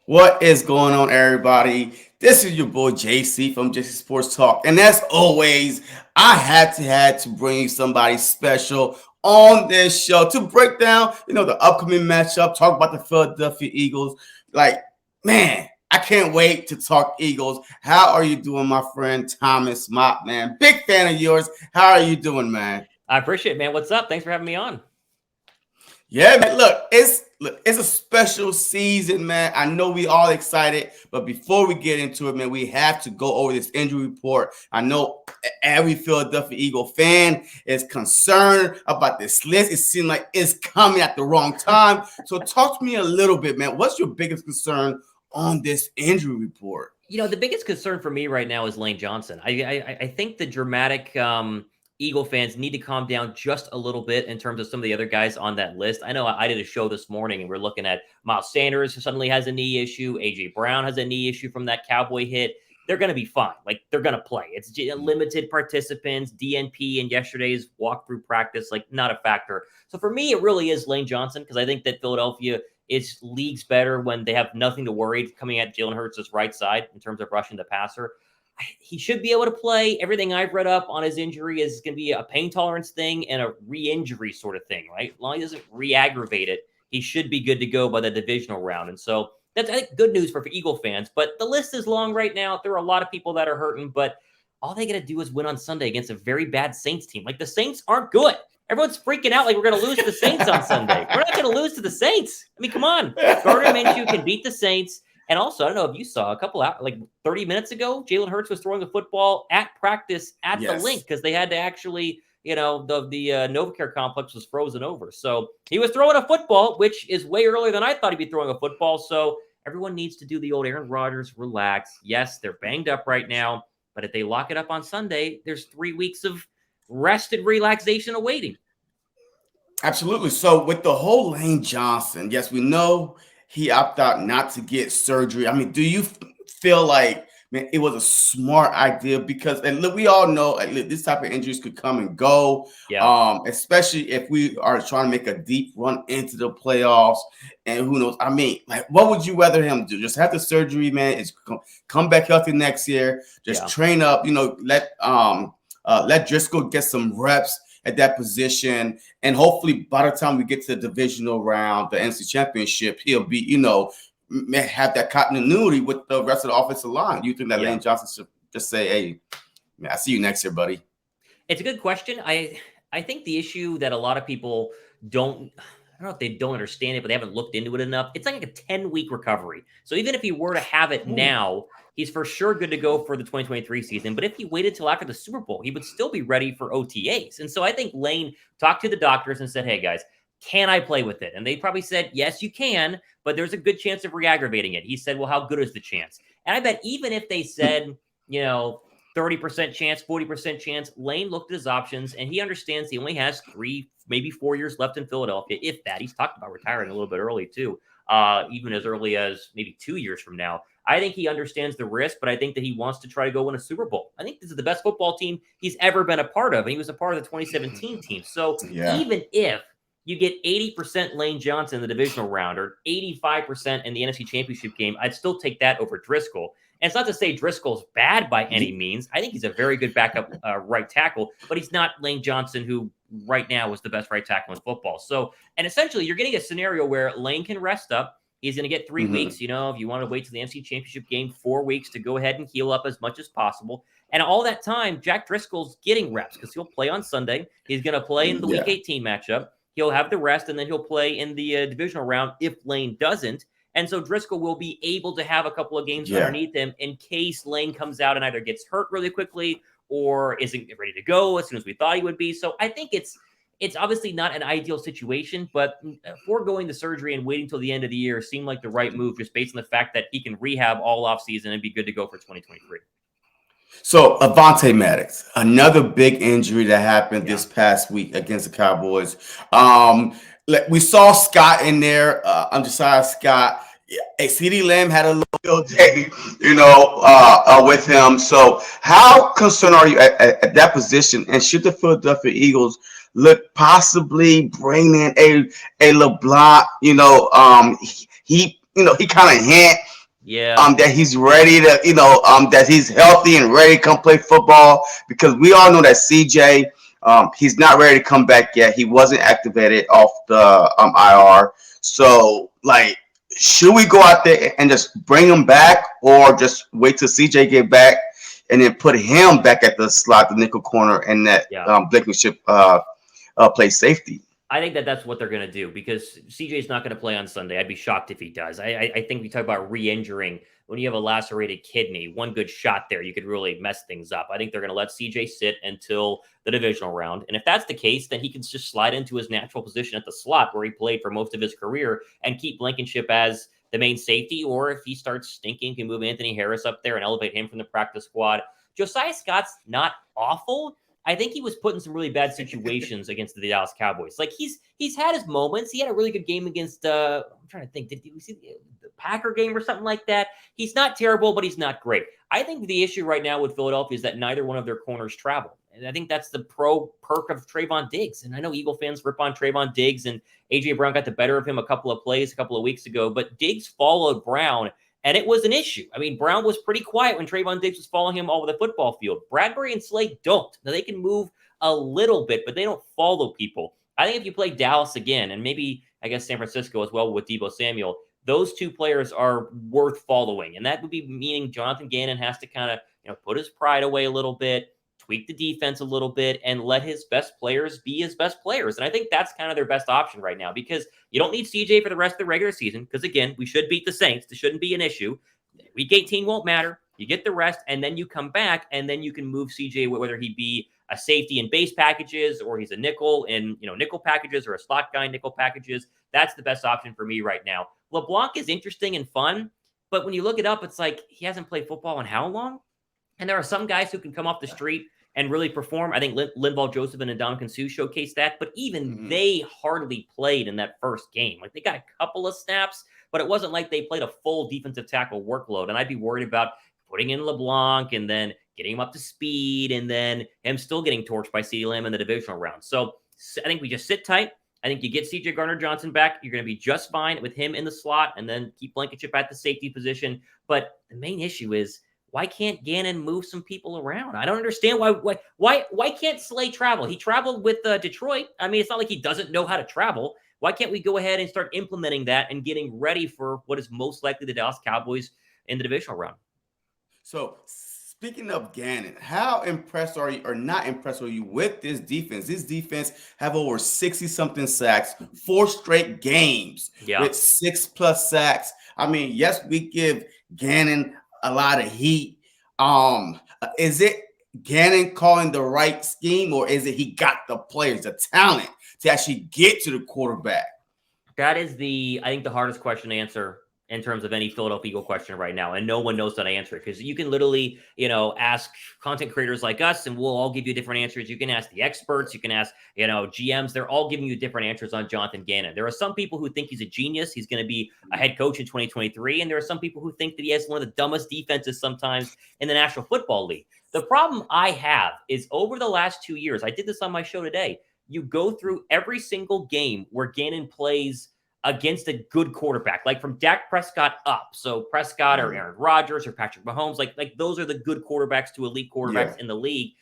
What is going on, everybody? This is your boy JC from JC Sports Talk, and as always, I had to bring you somebody special on this show to break down, the upcoming matchup, talk about the Philadelphia Eagles. Like, man, I can't wait to talk Eagles. How are you doing, my friend Thomas Mott, man? Big fan of yours. How are you doing, man? I appreciate it, man. What's up? Thanks for having me on. Yeah, man. Look, it's a special season, man. I know we all excited, but before we get into it, man, we have to go over this injury report. I know every Philadelphia Eagle fan is concerned about this list. It seems like it's coming at the wrong time. So talk to me a little bit, man. What's your biggest concern on this injury report? The biggest concern for me right now is Lane Johnson. I think the dramatic Eagle fans need to calm down just a little bit in terms of some of the other guys on that list. I know I did a show this morning and we're looking at Miles Sanders, who suddenly has a knee issue. AJ Brown has a knee issue from that Cowboy hit. They're going to be fine. Like, they're going to play. It's limited participants, DNP, and yesterday's walkthrough practice, like, not a factor. So for me, it really is Lane Johnson, because I think that Philadelphia is leagues better when they have nothing to worry coming at Jalen Hurts' right side in terms of rushing the passer. He should be able to play. Everything I've read up on his injury is going to be a pain tolerance thing and a re-injury sort of thing, right? As long as he doesn't re-aggravate it, he should be good to go by the divisional round. And so that's, I think, good news for Eagle fans. But the list is long right now. There are a lot of people that are hurting, but all they got to do is win on Sunday against a very bad Saints team. Like, the Saints aren't good. Everyone's freaking out like we're going to lose to the Saints on Sunday. We're not going to lose to the Saints. I mean, come on. Gardner Minshew can beat the Saints. And also, I don't know if you saw a couple out, like 30 minutes ago, Jalen Hurts was throwing a football at practice at the link because they had to actually, the NovaCare complex was frozen over. So he was throwing a football, which is way earlier than I thought he'd be throwing a football. So everyone needs to do the old Aaron Rodgers, relax. Yes, they're banged up right now, but if they lock it up on Sunday, there's 3 weeks of rest and relaxation awaiting. Absolutely. So with the whole Lane Johnson, yes, we know he opted out not to get surgery. I mean, do you feel like, man, it was a smart idea? Because, and look, we all know this type of injuries could come and go. Yeah. Especially if we are trying to make a deep run into the playoffs. And who knows? I mean, like, what would you rather him do? Just have the surgery, man. It's come back healthy next year. Just train up. Let Driscoll get some reps at that position, and hopefully by the time we get to the divisional round, the NFC Championship, he'll be, have that continuity with the rest of the offensive line. Do you think that Lane Johnson should just say, "Hey, man, I see you next year, buddy"? It's a good question. I think the issue that a lot of people don't, I don't know if they don't understand it, but they haven't looked into it enough. It's like a 10-week recovery. So even if he were to have it now, he's for sure good to go for the 2023 season. But if he waited till after the Super Bowl, he would still be ready for OTAs. And so I think Lane talked to the doctors and said, "Hey, guys, can I play with it?" And they probably said, "Yes, you can, but there's a good chance of re-aggravating it." He said, "Well, how good is the chance?" And I bet even if they said, 30% chance, 40% chance, Lane looked at his options and he understands he only has 3, maybe 4 years left in Philadelphia, if that. He's talked about retiring a little bit early too, even as early as maybe 2 years from now. I think he understands the risk, but I think that he wants to try to go win a Super Bowl. I think this is the best football team he's ever been a part of, and he was a part of the 2017 team. So even if you get 80% Lane Johnson in the divisional round or 85% in the NFC Championship game, I'd still take that over Driscoll. And it's not to say Driscoll's bad by any means. I think he's a very good backup right tackle, but he's not Lane Johnson, who right now is the best right tackle in football. So, and essentially you're getting a scenario where Lane can rest up. He's going to get 3 weeks. If you want to wait to the NFC Championship game, 4 weeks to go ahead and heal up as much as possible. And all that time, Jack Driscoll's getting reps because he'll play on Sunday. He's going to play in the Week 18 matchup. He'll have the rest, and then he'll play in the divisional round if Lane doesn't. And so Driscoll will be able to have a couple of games underneath him in case Lane comes out and either gets hurt really quickly or isn't ready to go as soon as we thought he would be. So I think it's obviously not an ideal situation, but foregoing the surgery and waiting till the end of the year seemed like the right move just based on the fact that he can rehab all offseason and be good to go for 2023. So Avant Maddox, another big injury that happened this past week against the Cowboys. We saw Scott in there, Undesired Scott. CD Lamb had a little day, with him. So how concerned are you at that position? And should the Philadelphia Eagles look possibly bring in a LeBlanc? He kind of hint Yeah. That he's ready to, that he's healthy and ready to come play football, because we all know that CJ, he's not ready to come back yet. He wasn't activated off the IR. So, like, should we go out there and just bring him back, or just wait till CJ get back and then put him back at the slot, the nickel corner, and that Yeah. Blankenship play safety? I think that's what they're going to do, because CJ's not going to play on Sunday. I'd be shocked if he does. I think we talk about re-injuring. When you have a lacerated kidney, one good shot there, you could really mess things up. I think they're going to let CJ sit until the divisional round. And if that's the case, then he can just slide into his natural position at the slot where he played for most of his career and keep Blankenship as the main safety. Or if he starts stinking, can move Anthony Harris up there and elevate him from the practice squad. Josiah Scott's not awful. I think he was put in some really bad situations against the Dallas Cowboys. Like, he's had his moments. He had a really good game against I'm trying to think. Did we see the Packer game or something like that? He's not terrible, but he's not great. I think the issue right now with Philadelphia is that neither one of their corners travel. And I think that's the perk of Trayvon Diggs. And I know Eagle fans rip on Trayvon Diggs, and A.J. Brown got the better of him a couple of plays a couple of weeks ago, but Diggs followed Brown. And it was an issue. I mean, Brown was pretty quiet when Trayvon Diggs was following him all over the football field. Bradbury and Slade don't. Now, they can move a little bit, but they don't follow people. I think if you play Dallas again, and maybe, I guess, San Francisco as well with Deebo Samuel, those two players are worth following. And that would be meaning Jonathan Gannon has to kind of, put his pride away a little bit, tweak the defense a little bit, and let his best players be his best players. And I think that's kind of their best option right now, because you don't need CJ for the rest of the regular season, because, again, we should beat the Saints. This shouldn't be an issue. Week 18 won't matter. You get the rest, and then you come back, and then you can move CJ, whether he be a safety in base packages, or he's a nickel in nickel packages, or a slot guy in nickel packages. That's the best option for me right now. LeBlanc is interesting and fun, but when you look it up, it's like he hasn't played football in how long? And there are some guys who can come off the street and really perform. I think Linval Joseph and Ndamukong Suh showcased that, but even they hardly played in that first game. Like, they got a couple of snaps, but it wasn't like they played a full defensive tackle workload. And I'd be worried about putting in LeBlanc and then getting him up to speed, and then him still getting torched by CeeDee Lamb in the divisional round. So I think we just sit tight. I think you get CJ Gardner-Johnson back, you're going to be just fine with him in the slot, and then keep Blankenship at the safety position. But the main issue is, why can't Gannon move some people around? I don't understand why can't Slay travel? He traveled with Detroit. I mean, it's not like he doesn't know how to travel. Why can't we go ahead and start implementing that and getting ready for what is most likely the Dallas Cowboys in the divisional round? So, speaking of Gannon, how impressed are you, or not impressed are you with this defense? This defense have over 60-something sacks, 4 straight games with 6+ sacks. I mean, yes, we give Gannon a lot of heat. Is it Gannon calling the right scheme, or is it he got the players, the talent to actually get to the quarterback? That is I think the hardest question to answer in terms of any Philadelphia Eagle question right now. And no one knows how to answer it, because you can literally, ask content creators like us, and we'll all give you different answers. You can ask the experts, you can ask, GMs. They're all giving you different answers on Jonathan Gannon. There are some people who think he's a genius. He's going to be a head coach in 2023. And there are some people who think that he has one of the dumbest defenses sometimes in the National Football League. The problem I have is, over the last 2 years, I did this on my show today, you go through every single game where Gannon plays against a good quarterback, like from Dak Prescott up. So Prescott or Aaron Rodgers or Patrick Mahomes, like those are the good quarterbacks to elite quarterbacks in the league.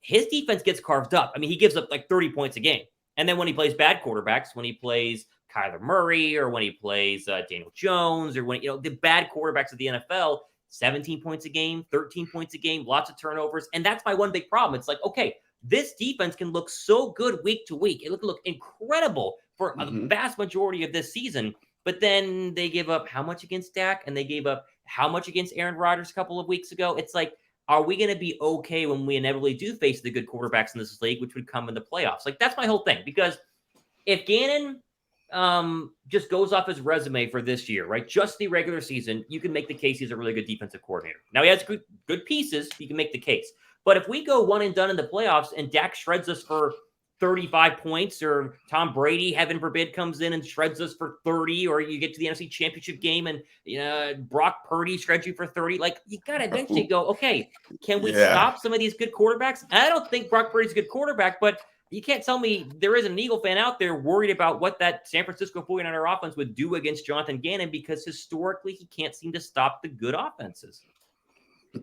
His defense gets carved up. I mean, he gives up like 30 points a game. And then when he plays bad quarterbacks, when he plays Kyler Murray, or when he plays Daniel Jones, or when, the bad quarterbacks of the NFL, 17 points a game, 13 points a game, lots of turnovers. And that's my one big problem. It's like, okay, this defense can look so good week to week. It look incredible for a vast majority of this season. But then they give up how much against Dak, and they gave up how much against Aaron Rodgers a couple of weeks ago. It's like, are we going to be okay when we inevitably do face the good quarterbacks in this league, which would come in the playoffs? Like, that's my whole thing. Because if Gannon just goes off his resume for this year, right, just the regular season, you can make the case he's a really good defensive coordinator. Now, he has good pieces. You can make the case. But if we go one and done in the playoffs, and Dak shreds us for 35 points, or Tom Brady, heaven forbid, comes in and shreds us for 30, or you get to the NFC Championship game and Brock Purdy shreds you for 30, like, you got to eventually go, okay, can we stop some of these good quarterbacks? And I don't think Brock Purdy's a good quarterback, but You can't tell me there isn't an Eagle fan out there worried about what that San Francisco 49er offense would do against Jonathan Gannon, because historically he can't seem to stop the good offenses.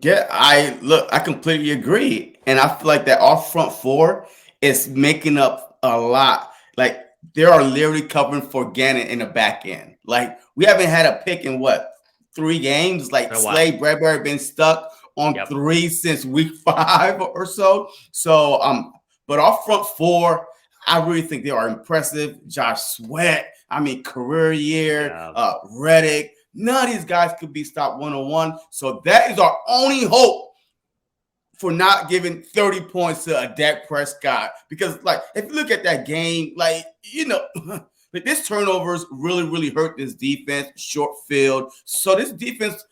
Yeah, I completely agree. And I feel like that our front four is making up a lot. Like, they are literally covering for Gannon in the back end. Like, we haven't had a pick in 3 games? Like, Slade Bradbury been stuck on 3 since week 5 or so. So, but our front four, I really think they are impressive. Josh Sweat, career year, Reddick. None of these guys could be stopped one-on-one. So that is our only hope for not giving 30 points to a Dak Prescott. Because, if you look at that game, this turnovers really, really hurt this defense, short field. So this defense,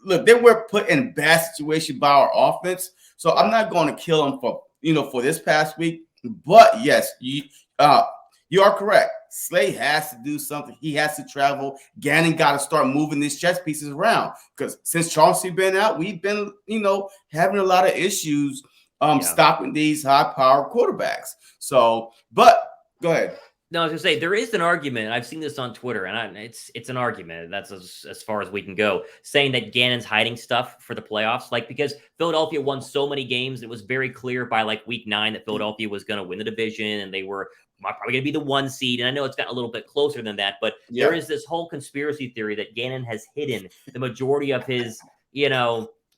they were put in bad situation by our offense. So I'm not going to kill them for this past week. But yes, you are correct. Slade has to do something. He has to travel. Gannon got to start moving these chess pieces around, because since Chauncey been out, we've been, having a lot of issues stopping these high-powered quarterbacks. So, but go ahead. No, I was going to say, there is an argument. I've seen this on Twitter, and it's an argument. That's as far as we can go, saying that Gannon's hiding stuff for the playoffs. Because Philadelphia won so many games, it was very clear by week 9 that Philadelphia was going to win the division, and they were probably going to be the 1 seed. And I know it's gotten a little bit closer than that, but there is this whole conspiracy theory that Gannon has hidden the majority of his,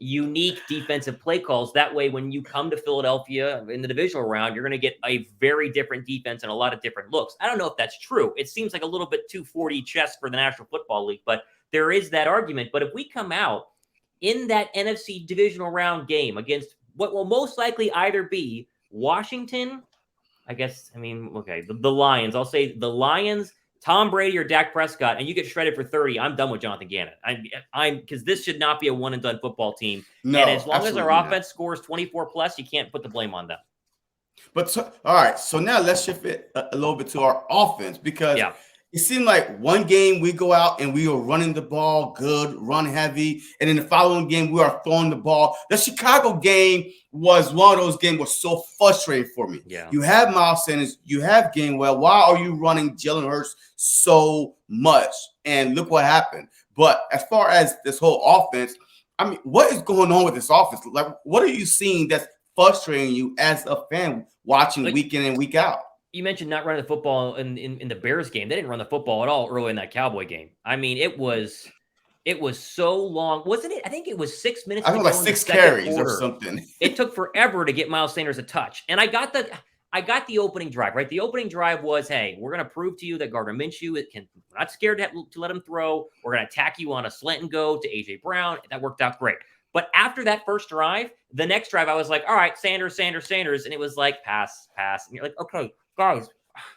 unique defensive play calls. That way, when you come to Philadelphia in the divisional round, you're going to get a very different defense and a lot of different looks. I don't know if that's true. It seems like a little bit too 240 chess for the National Football League, but there is that argument. But if we come out in that NFC divisional round game against what will most likely either be Washington, the Lions. I'll say the Lions, Tom Brady or Dak Prescott, and you get shredded for 30, I'm done with Jonathan Gannon. Because this should not be a one and done football team. No, and as long as our offense scores 24 plus, you can't put the blame on them. But all right, so now let's shift it a little bit to our offense, because it seemed like one game we go out and we are running the ball good, run heavy, and in the following game we are throwing the ball. The Chicago game was one of those games was so frustrating for me. Yeah. You have Miles Sanders, you have Gainwell. Why are you running Jalen Hurts so much? And look what happened. But as far as this whole offense, what is going on with this offense? What are you seeing that's frustrating you as a fan watching week in and week out? You mentioned not running the football in the Bears game. They didn't run the football at all early in that Cowboy game. It was so long. Wasn't it? I think it was 6 minutes. I think like 6 carries or something. It took forever to get Miles Sanders a touch. And I got the opening drive, right? The opening drive was, hey, we're going to prove to you that Gardner Minshew we're not scared to let him throw. We're going to attack you on a slant and go to A.J. Brown. That worked out great. But after that first drive, the next drive, I was like, all right, Sanders. And it was like, pass. And you're like, okay, guys,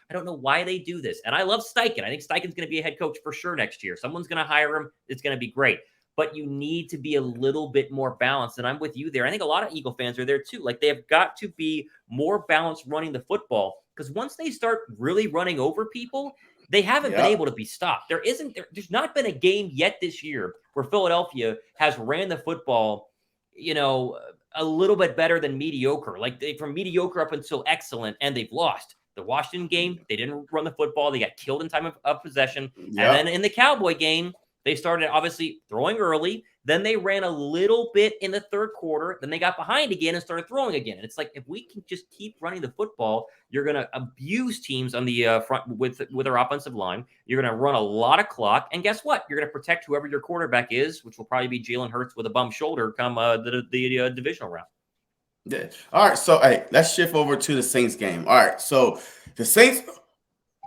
I don't know why they do this. And I love Steichen. I think Steichen's going to be a head coach for sure next year. Someone's going to hire him. It's going to be great. But you need to be a little bit more balanced. And I'm with you there. I think a lot of Eagle fans are there too. They have got to be more balanced running the football, because once they start really running over people, they haven't been able to be stopped. There's not been a game yet this year where Philadelphia has ran the football, a little bit better than mediocre. From mediocre up until excellent, and they've lost. The Washington game, they didn't run the football. They got killed in time of possession. Yep. And then in the Cowboy game, they started obviously throwing early. Then they ran a little bit in the third quarter. Then they got behind again and started throwing again. And it's like, if we can just keep running the football, you're going to abuse teams on the front with our offensive line. You're going to run a lot of clock. And guess what? You're going to protect whoever your quarterback is, which will probably be Jalen Hurts with a bum shoulder come the divisional round. Yeah. All right. So, hey, let's shift over to the Saints game. All right. So the Saints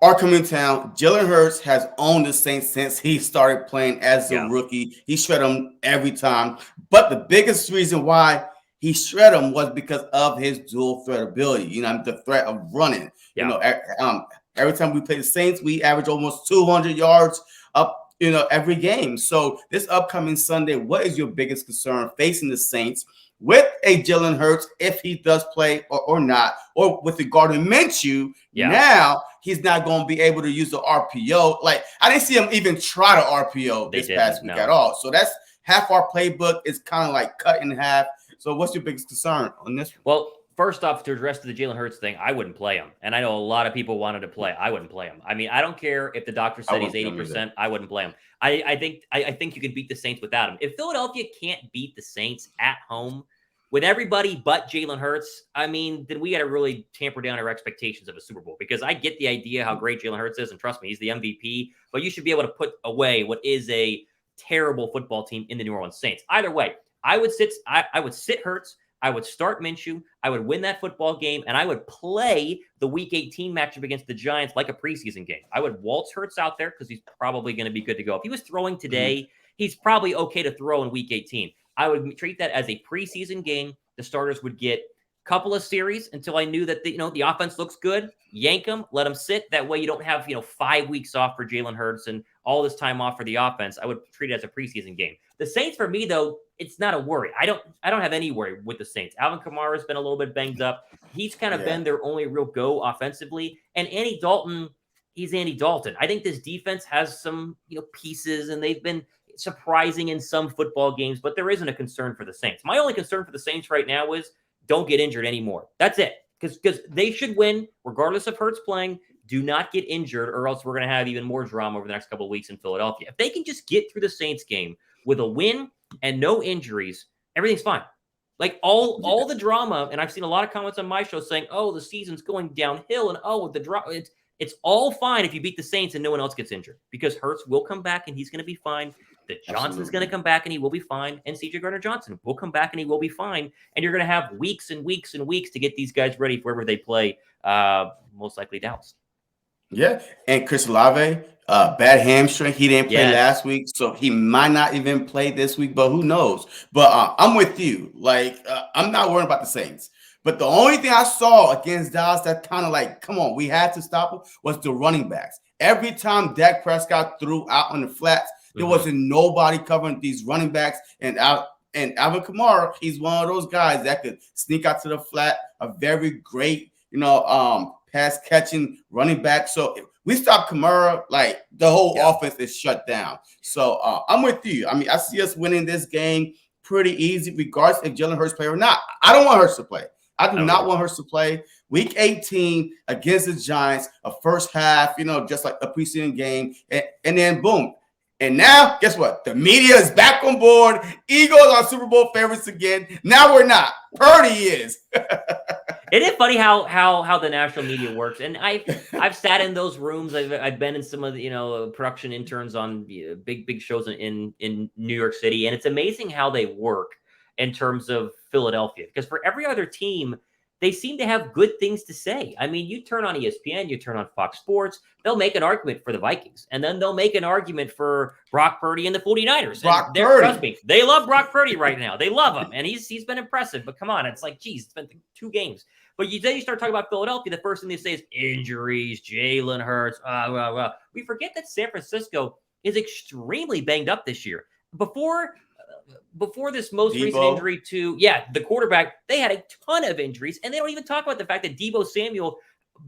are coming to town. Jalen Hurts has owned the Saints since he started playing as a rookie. He shred them every time. But the biggest reason why he shred them was because of his dual threat ability. The threat of running. Yeah. Every time we play the Saints, we average almost 200 yards up, every game. So this upcoming Sunday, what is your biggest concern facing the Saints with a Jalen Hurts, if he does play or not, or with the Gardner Minshew? Now he's not going to be able to use the RPO. I didn't see him even try to RPO this past week at all. So that's half our playbook is kind of cut in half. So what's your biggest concern on this? Well, First off, to address the Jalen Hurts thing, I wouldn't play him. And I know a lot of people wanted to play. I wouldn't play him. I mean, I don't care if the doctor said he's 80%. I wouldn't play him. I think you can beat the Saints without him. If Philadelphia can't beat the Saints at home with everybody but Jalen Hurts, I mean, then we got to really tamper down our expectations of a Super Bowl, because I get the idea how great Jalen Hurts is, and trust me, he's the MVP, but you should be able to put away what is a terrible football team in the New Orleans Saints. Either way, I would sit Hurts. I would start Minshew. I would win that football game, and I would play the Week 18 matchup against the Giants like a preseason game. I would waltz Hurts out there because he's probably going to be good to go. If he was throwing today, he's probably okay to throw in Week 18. I would treat that as a preseason game. The starters would get a couple of series until I knew that the offense looks good. Yank them, let them sit. That way you don't have 5 weeks off for Jalen Hurts and all this time off for the offense. I would treat it as a preseason game. The Saints, for me, though, it's not a worry. I don't have any worry with the Saints. Alvin Kamara has been a little bit banged up. He's kind of been their only real go offensively. And Andy Dalton, he's Andy Dalton. I think this defense has some pieces, and they've been surprising in some football games, but there isn't a concern for the Saints. My only concern for the Saints right now is don't get injured anymore. That's it. Because they should win regardless of Hurts playing. Do not get injured, or else we're going to have even more drama over the next couple of weeks in Philadelphia. If they can just get through the Saints game with a win and no injuries, everything's fine. Like all the drama, and I've seen a lot of comments on my show saying, "Oh, the season's going downhill," and the drama. It's all fine if you beat the Saints and no one else gets injured, because Hurts will come back and he's going to be fine. That Johnson's going to come back and he will be fine, and C.J. Gardner-Johnson will come back and he will be fine. And you're going to have weeks and weeks and weeks to get these guys ready for wherever they play. Most likely Dallas. Yeah, and Chris Olave, bad hamstring. He didn't play last week, so he might not even play this week, but who knows? But I'm with you. Like, I'm not worried about the Saints. But the only thing I saw against Dallas that kind of like, come on, we had to stop them, was the running backs. Every time Dak Prescott threw out on the flats, there wasn't nobody covering these running backs. And Alvin Kamara, he's one of those guys that could sneak out to the flat, a very great, pass catching running back. So if we stop Kamara, like the whole offense is shut down. So I'm with you. I mean, I see us winning this game pretty easy, regardless if Jalen Hurts play or not. I don't want Hurts to play. I do not want Hurts to play. Week 18 against the Giants, a first half, just like a preseason game, and then boom. And now, guess what? The media is back on board. Eagles are Super Bowl favorites again. Now we're not. Purdy is. Isn't it funny how the national media works? And I've sat in those rooms. I've been in some of the production interns on big shows in New York City, and it's amazing how they work in terms of Philadelphia. Because for every other team, they seem to have good things to say. I mean, you turn on ESPN, you turn on Fox Sports, they'll make an argument for the Vikings, and then they'll make an argument for Brock Purdy and the 49ers. Trust me, they love Brock Purdy right now. They love him, and he's been impressive. But come on, it's like, geez, it's been 2 games. But then you start talking about Philadelphia, the first thing they say is injuries, Jalen Hurts. We forget that San Francisco is extremely banged up this year. Before this most recent injury to the quarterback, they had a ton of injuries, and they don't even talk about the fact that Deebo Samuel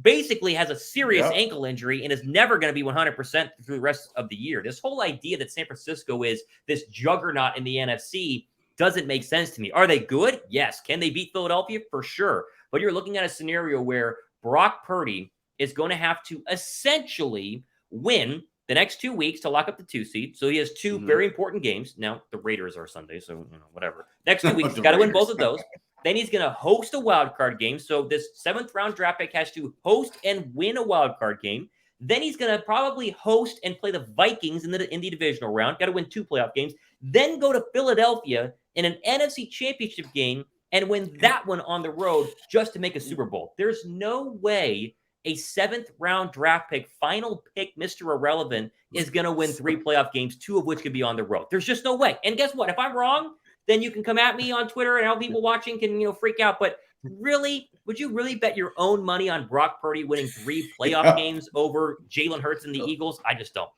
basically has a serious ankle injury and is never going to be 100% through the rest of the year. This whole idea that San Francisco is this juggernaut in the NFC doesn't make sense to me. Are they good? Yes. Can they beat Philadelphia? For sure. But you're looking at a scenario where Brock Purdy is going to have to essentially win the next 2 weeks to lock up the 2 seed. So he has 2 very important games. Now, the Raiders are Sunday, so whatever. Next 2 weeks, he's got to win both of those. Then he's going to host a wild card game. So this 7th round draft pick has to host and win a wild card game. Then he's going to probably host and play the Vikings in the divisional round. Got to win 2 playoff games. Then go to Philadelphia in an NFC championship game and win that one on the road just to make a Super Bowl. There's no way a 7th round draft pick, final pick, Mr. Irrelevant, is going to win 3 playoff games, 2 of which could be on the road. There's just no way. And guess what? If I'm wrong, then you can come at me on Twitter and all people watching can, freak out. But really, would you really bet your own money on Brock Purdy winning 3 playoff games over Jalen Hurts and the Eagles? I just don't.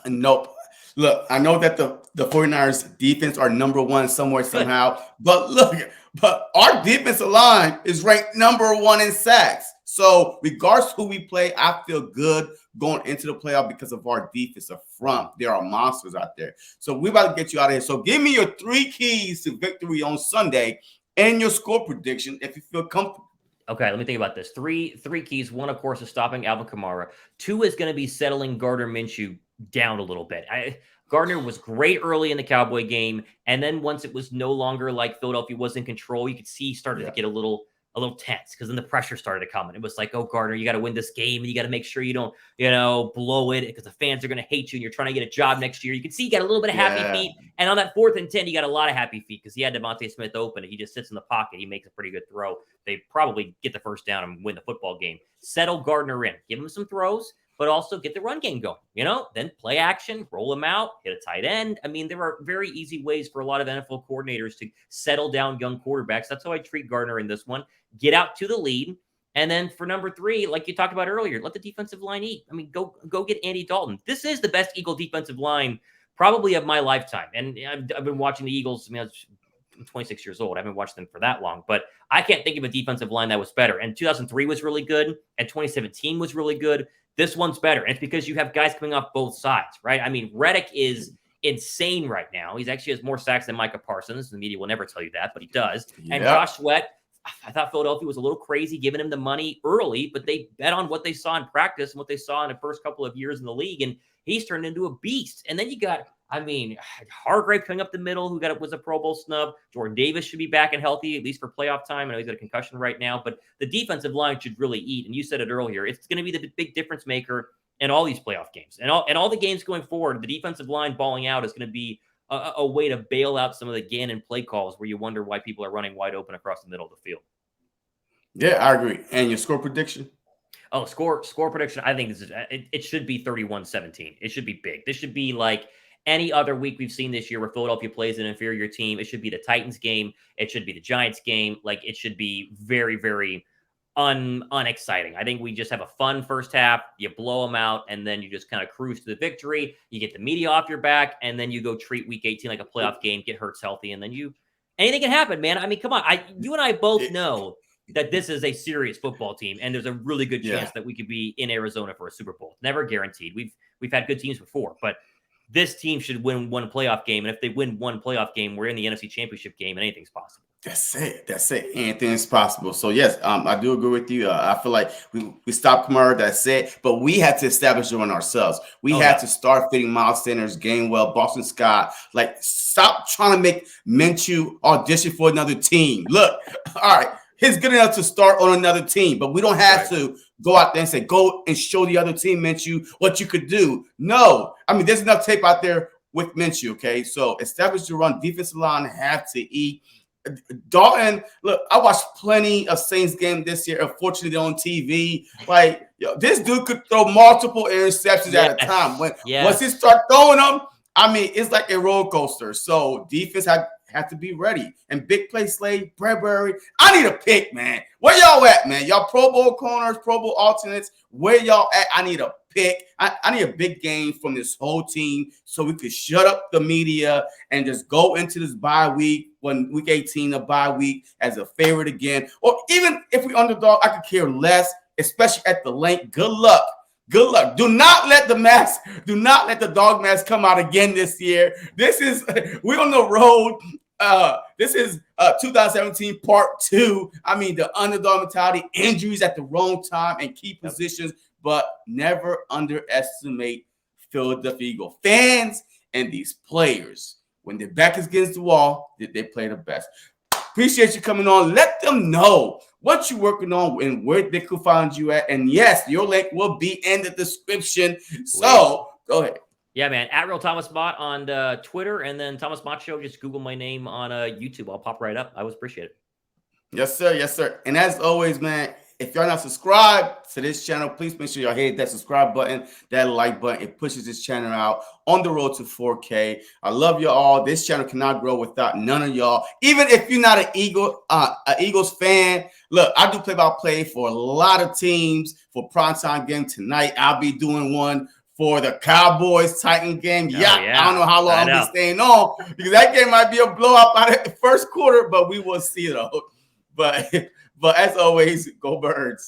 Nope. Look, I know that the 49ers defense are number 1 somewhere, somehow. But our defensive line is ranked number 1 in sacks. So regardless who we play, I feel good going into the playoff because of our defensive front. There are monsters out there. So we're about to get you out of here. So give me your 3 keys to victory on Sunday and your score prediction if you feel comfortable. Okay, let me think about this. Three keys. One, of course, is stopping Alvin Kamara. Two is going to be settling Gardner Minshew down a little bit. Gardner was great early in the Cowboy game, and then once it was no longer like Philadelphia was in control, you could see he started to get a little tense because then the pressure started to come, and it was like, oh, Gardner, you got to win this game, and you got to make sure you don't, blow it because the fans are going to hate you, and you're trying to get a job next year. You can see he got a little bit of happy feet, and on that 4th and 10, he got a lot of happy feet because he had Devontae Smith open, and he just sits in the pocket. He makes a pretty good throw. They probably get the first down and win the football game. Settle Gardner in. Give him some throws, but also get the run game going, then play action, roll him out, hit a tight end. I mean, there are very easy ways for a lot of NFL coordinators to settle down young quarterbacks. That's how I treat Gardner in this one. Get out to the lead. And then for number 3, like you talked about earlier, let the defensive line eat. I mean, go get Andy Dalton. This is the best Eagle defensive line probably of my lifetime. And I've been watching the Eagles. I mean, I'm 26 years old. I haven't watched them for that long, but I can't think of a defensive line that was better. And 2003 was really good, and 2017 was really good. This one's better. And it's because you have guys coming off both sides, right? I mean, Reddick is insane right now. He's actually has more sacks than Micah Parsons. The media will never tell you that, but he does. And Josh Sweat, I thought Philadelphia was a little crazy giving him the money early, but they bet on what they saw in practice and what they saw in the first couple of years in the league, and he's turned into a beast. And then you got, Hargrave coming up the middle, who was a Pro Bowl snub. Jordan Davis should be back and healthy, at least for playoff time. I know he's got a concussion right now, but the defensive line should really eat. And you said it earlier, it's going to be the big difference maker in all these playoff games. And all the games going forward, the defensive line balling out is going to be a way to bail out some of the Gannon play calls where you wonder why people are running wide open across the middle of the field. Yeah, I agree. And your score prediction? Oh, score prediction. I think it should be 31-17. It should be big. This should be like any other week we've seen this year where Philadelphia plays an inferior team. It should be the Titans game. It should be the Giants game. Like, it should be very, very unexciting. I think we just have a fun first half. You blow them out, and then you just kind of cruise to the victory. You get the media off your back, and then you go treat week 18 like a playoff game, get Hurts healthy, and then anything can happen, man. I mean, come on. You and I both know that this is a serious football team, and there's a really good chance that we could be in Arizona for a Super Bowl. Never guaranteed. We've had good teams before, but this team should win one playoff game, and if they win one playoff game, we're in the NFC Championship game, and anything's possible. That's it. Anything's possible. So yes, I do agree with you. I feel like we stopped Kamara. That's it. But we had to establish it on ourselves. We had to start fitting Miles Sanders, Gainwell, Boston Scott. Like, stop trying to make Minshew audition for another team. Look, all right. He's good enough to start on another team, but we don't have to go out there and say, go and show the other team, Minshew, what you could do. No. I mean, there's enough tape out there with Minshew, okay? So establish the run. Defensive line have to eat. Dalton, look, I watched plenty of Saints game this year. Unfortunately, on TV. Like, this dude could throw multiple interceptions at a time. Once he start throwing them, I mean, it's like a roller coaster. So defense have to be ready. And big play Slade, Bradbury. I need a pick, man. Where y'all at, man? Y'all Pro Bowl corners, Pro Bowl alternates. Where y'all at? I need a pick. I need a big game from this whole team so we could shut up the media and just go into this bye week, when week 18, a bye week, as a favorite again. Or even if we underdog, I could care less, especially at the length. Good luck. Good luck. Do not let the dog mask come out again this year. We're on the road. This is 2017 part 2. I mean, the underdog mentality, injuries at the wrong time and key positions, but never underestimate Philadelphia Eagle fans and these players. When their back is against the wall, they play the best. Appreciate you coming on. Let them know what you're working on and where they could find you at. And yes, your link will be in the description. So go ahead. Yeah, man. At Real Thomas Mott on Twitter, and then Thomas Mott Show. Just Google my name on YouTube. I'll pop right up. I always appreciate it. Yes, sir. Yes, sir. And as always, man, if y'all not subscribed to this channel, please make sure y'all hit that subscribe button, that like button. It pushes this channel out on the road to 4K. I love you all. This channel cannot grow without none of y'all. Even if you're not an Eagles fan, look, I do play-by-play for a lot of teams. For primetime game tonight, I'll be doing one for the Cowboys Titan game. I don't know how long I'll be staying on, because that game might be a blowout by the first quarter, but we will see though. But as always, go Birds.